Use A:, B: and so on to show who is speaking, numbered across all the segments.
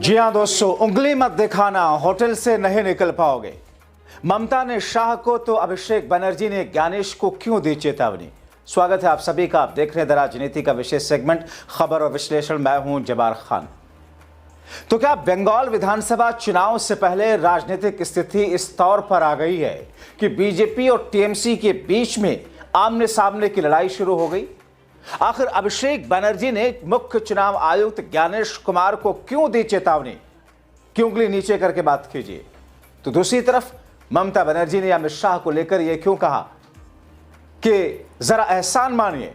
A: जी हाँ दोस्तों, उंगली मत दिखाना, होटल से नहीं निकल पाओगे। ममता ने शाह को तो अभिषेक बनर्जी ने ज्ञानेश को क्यों दी चेतावनी। स्वागत है आप सभी का। आप देख रहे हैं द राजनीति का विशेष सेगमेंट खबर और विश्लेषण। मैं हूं जबार खान। तो क्या बंगाल विधानसभा चुनाव से पहले राजनीतिक स्थिति इस तौर पर आ गई है कि बीजेपी और टीएमसी के बीच में आमने सामने की लड़ाई शुरू हो गई? आखिर अभिषेक बनर्जी ने मुख्य चुनाव आयुक्त ज्ञानेश कुमार को क्यों दी चेतावनी कि उंगली नीचे करके बात कीजिए? तो दूसरी तरफ ममता बनर्जी ने अमित शाह को लेकर यह क्यों कहा कि जरा एहसान मानिए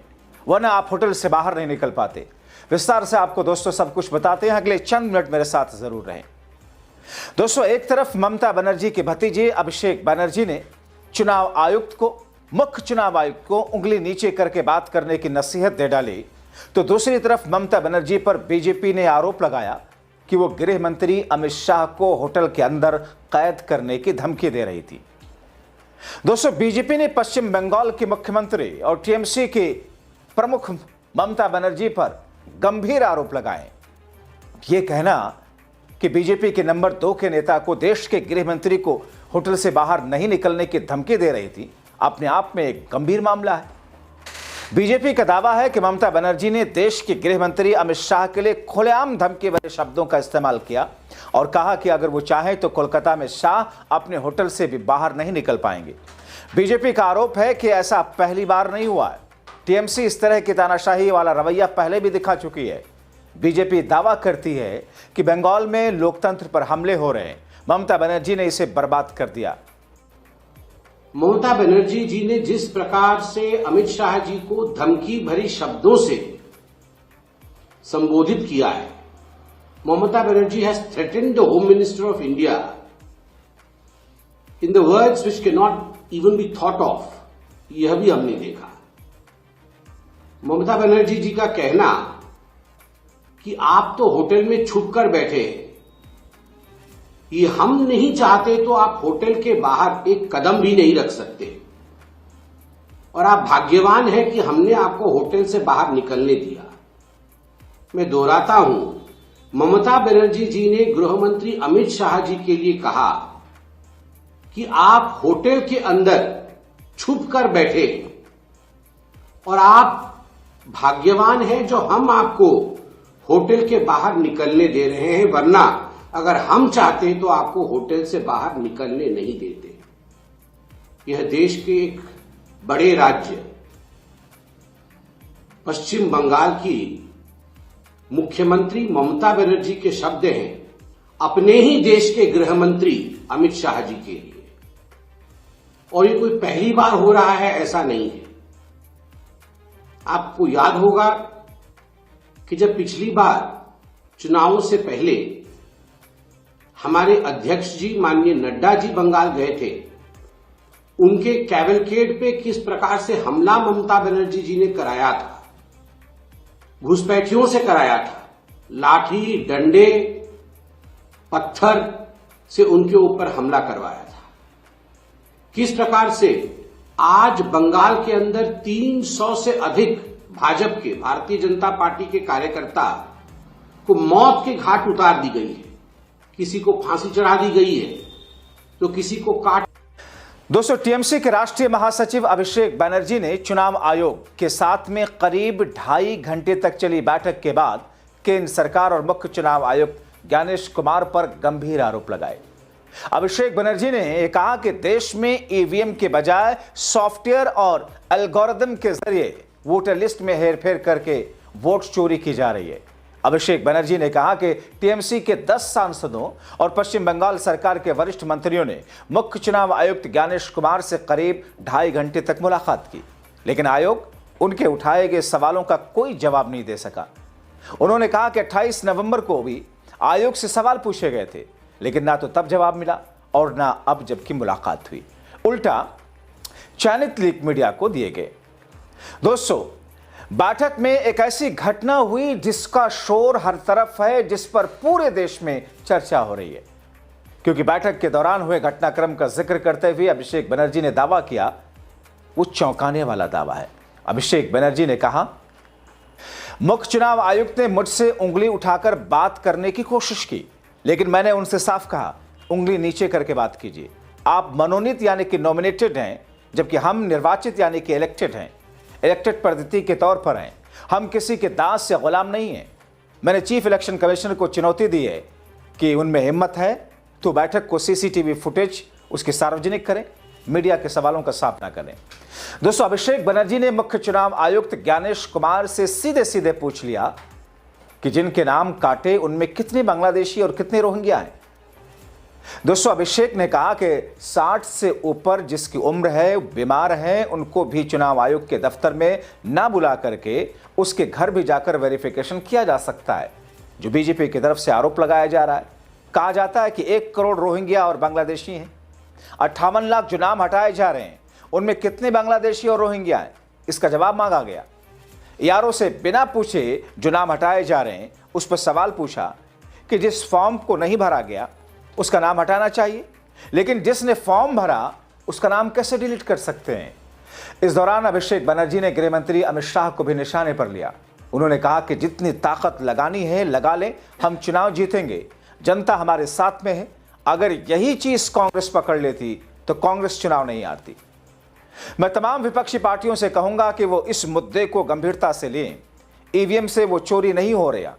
A: वरना आप होटल से बाहर नहीं निकल पाते? विस्तार से आपको दोस्तों सब कुछ बताते हैं। अगले चंद मिनट मेरे साथ जरूर रहें। दोस्तों, एक तरफ ममता बनर्जी के भतीजे अभिषेक बनर्जी ने मुख्य चुनाव आयुक्त को उंगली नीचे करके बात करने की नसीहत दे डाली, तो दूसरी तरफ ममता बनर्जी पर बीजेपी ने आरोप लगाया कि वो गृह मंत्री अमित शाह को होटल के अंदर कैद करने की धमकी दे रही थी। दोस्तों, बीजेपी ने पश्चिम बंगाल के मुख्यमंत्री और टीएमसी के प्रमुख ममता बनर्जी पर गंभीर आरोप लगाए। ये कहना कि बीजेपी के नंबर 2 के नेता को देश के गृह मंत्री को होटल से बाहर नहीं निकलने की धमकी दे रही थी, अपने आप में एक गंभीर मामला है। बीजेपी का दावा है कि ममता बनर्जी ने देश के गृह मंत्री अमित शाह के लिए खुलेआम धमकी भरे शब्दों का इस्तेमाल किया और कहा कि अगर वो चाहें तो कोलकाता में शाह अपने होटल से भी बाहर नहीं निकल पाएंगे। बीजेपी का आरोप है कि ऐसा पहली बार नहीं हुआ है। टीएमसी इस तरह की तानाशाही वाला रवैया पहले भी दिखा चुकी है। बीजेपी दावा करती है कि बंगाल में लोकतंत्र पर हमले हो रहे हैं। ममता बनर्जी ने इसे बर्बाद कर दिया।
B: ममता बनर्जी जी ने जिस प्रकार से अमित शाह जी को धमकी भरी शब्दों से संबोधित किया है, Mamata Banerjee has threatened the home minister of India in the words which can not even be thought of. यह भी हमने देखा। ममता बनर्जी जी का कहना कि आप तो होटल में छुप कर बैठे हैं, ये हम नहीं चाहते तो आप होटल के बाहर एक कदम भी नहीं रख सकते और आप भाग्यवान हैं कि हमने आपको होटल से बाहर निकलने दिया। मैं दोहराता हूं, ममता बनर्जी जी ने गृह मंत्री अमित शाह जी के लिए कहा कि आप होटल के अंदर छुप कर बैठे और आप भाग्यवान हैं जो हम आपको होटल के बाहर निकलने दे रहे हैं, वरना अगर हम चाहते तो आपको होटल से बाहर निकलने नहीं देते। यह देश के एक बड़े राज्य पश्चिम बंगाल की मुख्यमंत्री ममता बनर्जी के शब्द हैं अपने ही देश के गृह मंत्री अमित शाह जी के लिए। और ये कोई पहली बार हो रहा है ऐसा नहीं है। आपको याद होगा कि जब पिछली बार चुनावों से पहले हमारे अध्यक्ष जी माननीय नड्डा जी बंगाल गए थे, उनके कैवलकेड पे किस प्रकार से हमला ममता बनर्जी जी ने कराया था। घुसपैठियों से कराया था, लाठी डंडे पत्थर से उनके ऊपर हमला करवाया था। किस प्रकार से आज बंगाल के अंदर 300 से अधिक भाजपा के, भारतीय जनता पार्टी के कार्यकर्ता को मौत के घाट उतार दी गई है। किसी को फांसी चढ़ा दी गई है तो किसी को काट।
A: दोस्तों, टीएमसी के राष्ट्रीय महासचिव अभिषेक बनर्जी ने चुनाव आयोग के साथ में करीब 2.5 घंटे तक चली बैठक के बाद केंद्र सरकार और मुख्य चुनाव आयुक्त ज्ञानेश कुमार पर गंभीर आरोप लगाए। अभिषेक बनर्जी ने कहा कि देश में ईवीएम के बजाय सॉफ्टवेयर और एल्गोरिदम के जरिए वोटर लिस्ट में हेरफेर करके वोट चोरी की जा रही है। अभिषेक बनर्जी ने कहा कि टीएमसी के 10 सांसदों और पश्चिम बंगाल सरकार के वरिष्ठ मंत्रियों ने मुख्य चुनाव आयुक्त ज्ञानेश कुमार से करीब 2.5 घंटे तक मुलाकात की, लेकिन आयोग उनके उठाए गए सवालों का कोई जवाब नहीं दे सका। उन्होंने कहा कि 28 नवंबर को भी आयोग से सवाल पूछे गए थे, लेकिन ना तो तब जवाब मिला और ना अब जबकि मुलाकात हुई, उल्टा चयनित लीक मीडिया को दिए गए। दोस्तों, बैठक में एक ऐसी घटना हुई जिसका शोर हर तरफ है, जिस पर पूरे देश में चर्चा हो रही है, क्योंकि बैठक के दौरान हुए घटनाक्रम का जिक्र करते हुए अभिषेक बनर्जी ने दावा किया, वो चौंकाने वाला दावा है। अभिषेक बनर्जी ने कहा, मुख्य चुनाव आयुक्त ने मुझसे उंगली उठाकर बात करने की कोशिश की, लेकिन मैंने उनसे साफ कहा, उंगली नीचे करके बात कीजिए। आप मनोनीत यानी कि नॉमिनेटेड हैं, जबकि हम निर्वाचित यानी कि इलेक्टेड हैं। इलेक्टेड पद्धति के तौर पर हैं, हम किसी के दास या गुलाम नहीं हैं। मैंने चीफ इलेक्शन कमिश्नर को चुनौती दी है कि उनमें हिम्मत है तो बैठक को सीसीटीवी फुटेज उसकी सार्वजनिक करें, मीडिया के सवालों का सामना करें। दोस्तों, अभिषेक बनर्जी ने मुख्य चुनाव आयुक्त ज्ञानेश कुमार से सीधे सीधे पूछ लिया कि जिनके नाम काटे उनमें कितने बांग्लादेशी और कितने रोहिंग्या हैं। दोस्तों, अभिषेक ने कहा कि 60 से ऊपर जिसकी उम्र है, बीमार है, उनको भी चुनाव आयोग के दफ्तर में ना बुला करके उसके घर भी जाकर वेरिफिकेशन किया जा सकता है, जो बीजेपी की तरफ से आरोप लगाया जा रहा है। कहा जाता है कि 1 करोड़ रोहिंग्या और बांग्लादेशी हैं। 58 लाख जो नाम हटाए जा रहे हैं, उनमें कितने बांग्लादेशी और रोहिंग्या हैं, इसका जवाब मांगा गया। यारों से बिना पूछे जो नाम हटाए जा रहे हैं, उस पर सवाल पूछा कि जिस फॉर्म को नहीं भरा गया उसका नाम हटाना चाहिए, लेकिन जिसने फॉर्म भरा उसका नाम कैसे डिलीट कर सकते हैं। इस दौरान अभिषेक बनर्जी ने गृह मंत्री अमित शाह को भी निशाने पर लिया। उन्होंने कहा कि जितनी ताकत लगानी है लगा लें, हम चुनाव जीतेंगे, जनता हमारे साथ में है। अगर यही चीज कांग्रेस पकड़ लेती तो कांग्रेस चुनाव नहीं आती। मैं तमाम विपक्षी पार्टियों से कहूंगा कि वो इस मुद्दे को गंभीरता से लें। ईवीएम से वो चोरी नहीं हो रहा,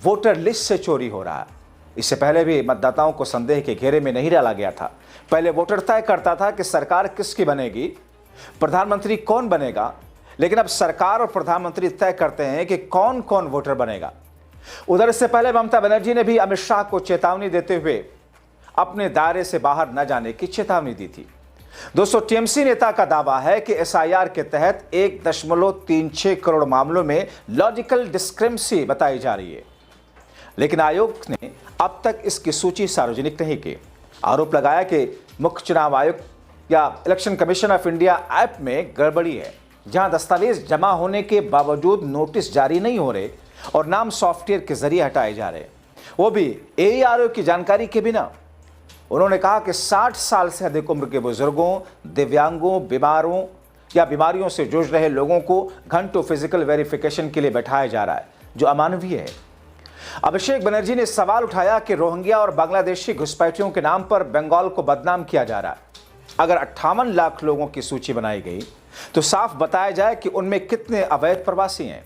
A: वोटर लिस्ट से चोरी हो रहा है। इससे पहले भी मतदाताओं को संदेह के घेरे में नहीं डाला गया था। पहले वोटर तय करता था कि सरकार किसकी बनेगी, प्रधानमंत्री कौन बनेगा, लेकिन अब सरकार और प्रधानमंत्री तय करते हैं कि कौन कौन वोटर बनेगा। उधर इससे पहले ममता बनर्जी ने भी अमित शाह को चेतावनी देते हुए अपने दायरे से बाहर न जाने की चेतावनी दी थी। दोस्तों, टीएमसी नेता का दावा है कि एसआईआर के तहत 1.36 करोड़ मामलों में लॉजिकल डिस्क्रिपेंसी बताई जा रही है, लेकिन आयोग ने अब तक इसकी सूची सार्वजनिक नहीं की। आरोप लगाया कि मुख्य चुनाव आयुक्त या election commission of India app में गड़बड़ी है, जहां दस्तावेज जमा होने के बावजूद नोटिस जारी नहीं हो रहे और नाम सॉफ्टवेयर के जरिए हटाए जा रहे, वो भी एईआरओ की जानकारी के बिना। उन्होंने कहा कि 60 साल से अधिक उम्र के बुजुर्गों, दिव्यांगों, बीमारों या बीमारियों से जूझ रहे लोगों को घंटों फिजिकल वेरिफिकेशन के लिए बैठाया जा रहा है, जो अमानवीय है। अभिषेक बनर्जी ने सवाल उठाया कि रोहिंग्या और बांग्लादेशी घुसपैठियों के नाम पर बंगाल को बदनाम किया जा रहा है। अगर 58 लाख लोगों की सूची बनाई गई तो साफ बताया जाए कि उनमें कितने अवैध प्रवासी हैं।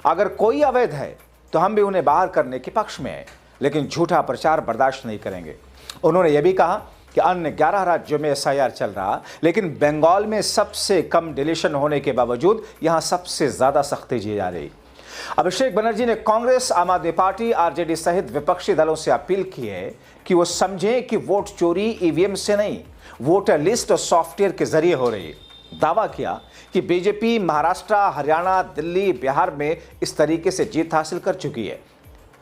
A: अगर कोई अवैध है तो हम भी उन्हें बाहर करने के पक्ष में हैं, लेकिन झूठा प्रचार बर्दाश्त नहीं करेंगे। उन्होंने यह भी कहा कि अन्य 11 राज्यों में एसआईआर चल रहा, लेकिन बंगाल में सबसे कम डिलीशन होने के बावजूद यहां सबसे ज्यादा सख्ती की जा रही। अभिषेक बनर्जी ने कांग्रेस, आम आदमी पार्टी, आरजेडी सहित विपक्षी दलों से अपील की है कि वो समझें कि वोट चोरी ईवीएम से नहीं, वोटर लिस्ट और सॉफ्टवेयर के जरिए हो रही है। दावा किया कि बीजेपी महाराष्ट्र, हरियाणा, दिल्ली, बिहार में इस तरीके से जीत हासिल कर चुकी है।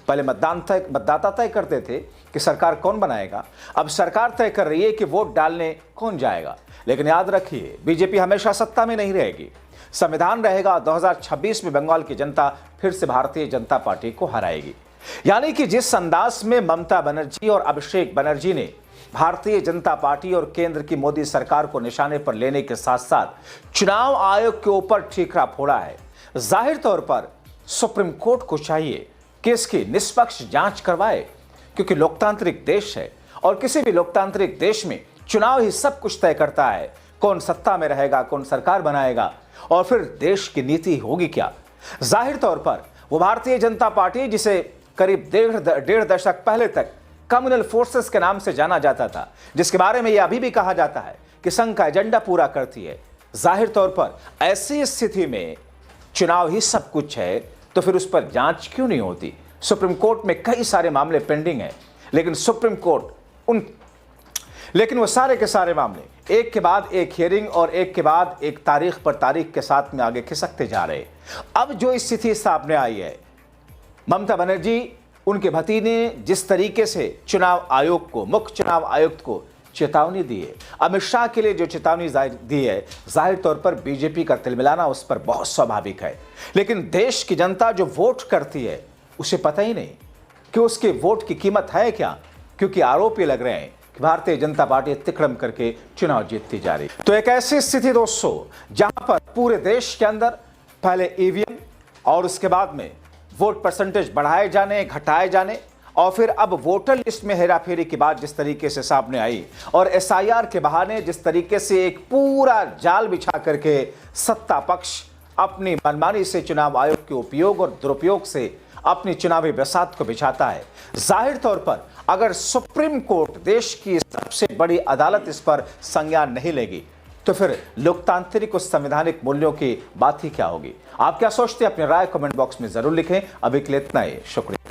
A: पहले मतदाता तय करते थे कि सरकार कौन बनाएगा, अब सरकार तय कर रही है कि वोट डालने कौन जाएगा। लेकिन याद रखिए, बीजेपी हमेशा सत्ता में नहीं रहेगी। संविधान रहेगा, 2026 में बंगाल की जनता फिर से भारतीय जनता पार्टी को हराएगी। यानी कि जिस अंदाज में ममता बनर्जी और अभिषेक बनर्जी ने भारतीय जनता पार्टी और केंद्र की मोदी सरकार को निशाने पर लेने के साथ साथ चुनाव आयोग के ऊपर ठीकरा फोड़ा है, जाहिर तौर पर सुप्रीम कोर्ट को चाहिए कि इसकी निष्पक्ष जांच करवाए, क्योंकि लोकतांत्रिक देश है और किसी भी लोकतांत्रिक देश में चुनाव ही सब कुछ तय करता है। कौन सत्ता में रहेगा, कौन सरकार बनाएगा और फिर देश की नीति होगी क्या। जाहिर तौर पर वो भारतीय जनता पार्टी, जिसे करीब डेढ़ दशक पहले तक कम्युनल फोर्सेस के नाम से जाना जाता था, जिसके बारे में यह अभी भी कहा जाता है कि संघ का एजेंडा पूरा करती है, जाहिर तौर पर ऐसी स्थिति में चुनाव ही सब कुछ है, तो फिर उस पर जांच क्यों नहीं होती। सुप्रीम कोर्ट में कई सारे मामले पेंडिंग हैं, लेकिन सुप्रीम कोर्ट लेकिन वो सारे के सारे मामले एक के बाद एक हियरिंग और एक के बाद एक तारीख पर तारीख के साथ में आगे खिसकते जा रहे। अब जो स्थिति सामने आई है, ममता बनर्जी, उनके भतीजे ने जिस तरीके से चुनाव आयोग को, मुख्य चुनाव आयुक्त को चेतावनी दी है, अमित शाह के लिए जो चेतावनी दी है, जाहिर तौर पर बीजेपी का तिलमिलाना उस पर बहुत स्वाभाविक है। लेकिन देश की जनता जो वोट करती है, उसे पता ही नहीं कि उसके वोट की कीमत है क्या, क्योंकि आरोप ये लग रहे हैं कि भारतीय जनता पार्टी तिकड़म करके चुनाव जीतती जा रही। तो एक ऐसी स्थिति दोस्तों, जहां पर पूरे देश के अंदर पहले ईवीएम और उसके बाद में वोट परसेंटेज बढ़ाए जाने, घटाए जाने और फिर अब वोटर लिस्ट में हेराफेरी की बात जिस तरीके से सामने आई और एसआईआर के बहाने जिस तरीके से एक पूरा जाल बिछा करके सत्ता पक्ष अपनी मनमानी से चुनाव आयोग के उपयोग और दुरुपयोग से अपनी चुनावी बसात को बिछाता है, जाहिर तौर पर अगर सुप्रीम कोर्ट देश की सबसे बड़ी अदालत इस पर संज्ञान नहीं लेगी तो फिर लोकतांत्रिक और संवैधानिक मूल्यों की बात ही क्या होगी। आप क्या सोचते हैं? अपनी राय कमेंट बॉक्स में जरूर लिखें। अभी के लिए इतना ही, शुक्रिया।